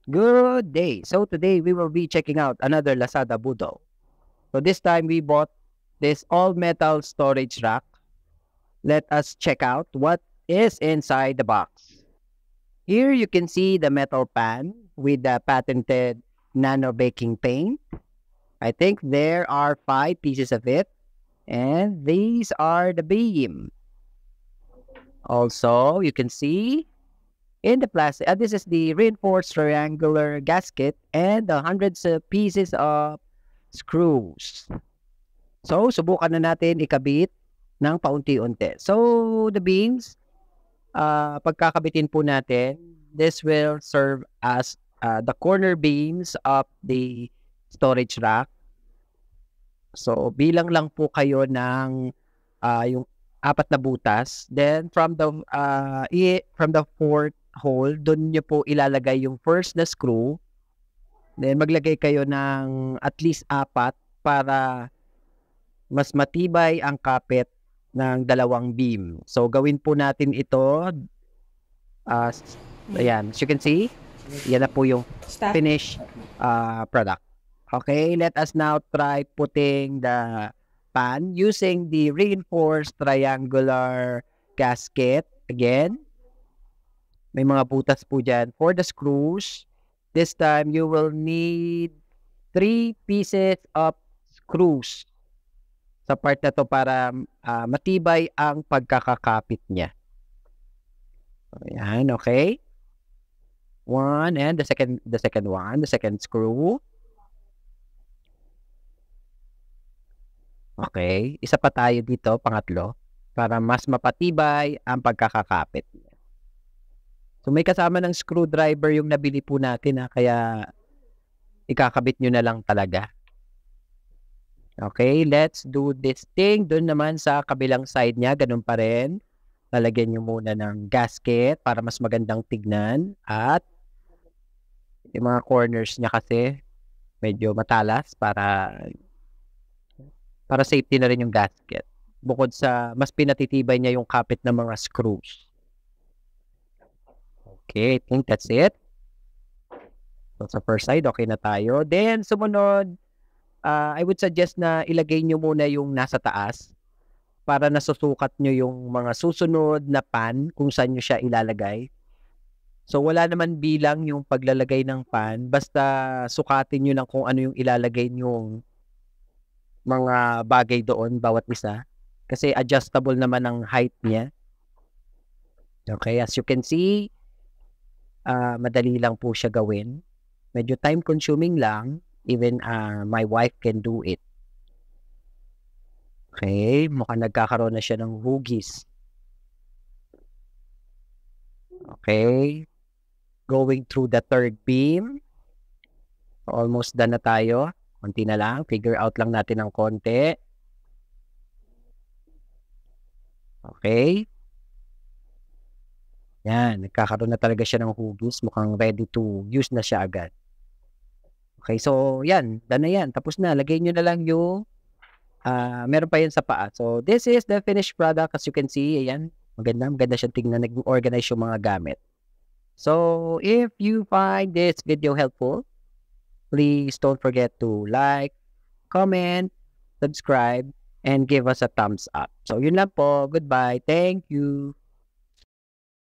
Good day. So today we will be checking out another Lazada Budol. So this time we bought this all metal storage rack. Let us check out what is inside the box. Here you can see the metal pan with the patented nano baking paint. I think there are 5 pieces of it, and these are the beam. Also, you can see in the plastic, this is the reinforced triangular gasket and the hundreds of pieces of screws. So, subukan na natin ikabit ng paunti-unti. So, the beams, pagkakabitin po natin, this will serve as the corner beams of the storage rack. So, bilang lang po kayo ng yung 4 na butas. Then, from the fourth hole, doon nyo po ilalagay yung first na screw. Then, maglagay kayo ng at least 4 para mas matibay ang kapit ng dalawang beam. So, gawin po natin ito. Ayan, as you can see, yan na po yung finished product. Okay, let us now try putting the pan using the reinforced triangular gasket. Again, may mga butas po dyan. For the screws, this time you will need 3 pieces of screws sa part na to para matibay ang pagkakakapit niya. Ayan, okay. One, and the second screw. Okay, isa pa tayo dito, pangatlo, para mas mapatibay ang pagkakakapit niya. So may kasama ng screwdriver yung nabili po natin, kaya ikakabit nyo na lang talaga. Okay, let's do this thing. Doon naman sa kabilang side niya, ganun pa rin. Lalagyan nyo muna ng gasket para mas magandang tignan. At yung mga corners niya kasi medyo matalas para safety na rin yung gasket. Bukod sa mas pinatitibay niya yung kapit ng mga screws. Okay, I think that's it. So sa first side, okay na tayo. Then sumunod, I would suggest na ilagay nyo muna yung nasa taas para nasusukat nyo yung mga susunod na pan kung saan nyo siya ilalagay. So wala naman bilang yung paglalagay ng pan, basta sukatin nyo lang kung ano yung ilalagay nyong mga bagay doon, bawat isa. Kasi adjustable naman ang height niya. Okay, as you can see, madali lang po siya gawin. Medyo time consuming lang. Even my wife can do it. Okay, mukhang nagkakaroon na siya ng hugis. Okay, going through the third beam. Almost done na tayo. Konti na lang. Figure out lang natin ng konti. Okay. Yan. Nagkakaroon na talaga siya ng hugis. Mukhang ready to use na siya agad. Okay. So, yan. Done na yan. Tapos na. Lagay nyo na lang yung meron pa yun sa paa. So, this is the finished product. As you can see, ayan. Maganda siyang tingnan. Nag-organize yung mga gamit. So, if you find this video helpful, please don't forget to like, comment, subscribe, and give us a thumbs up. So, yun lang po. Goodbye. Thank you.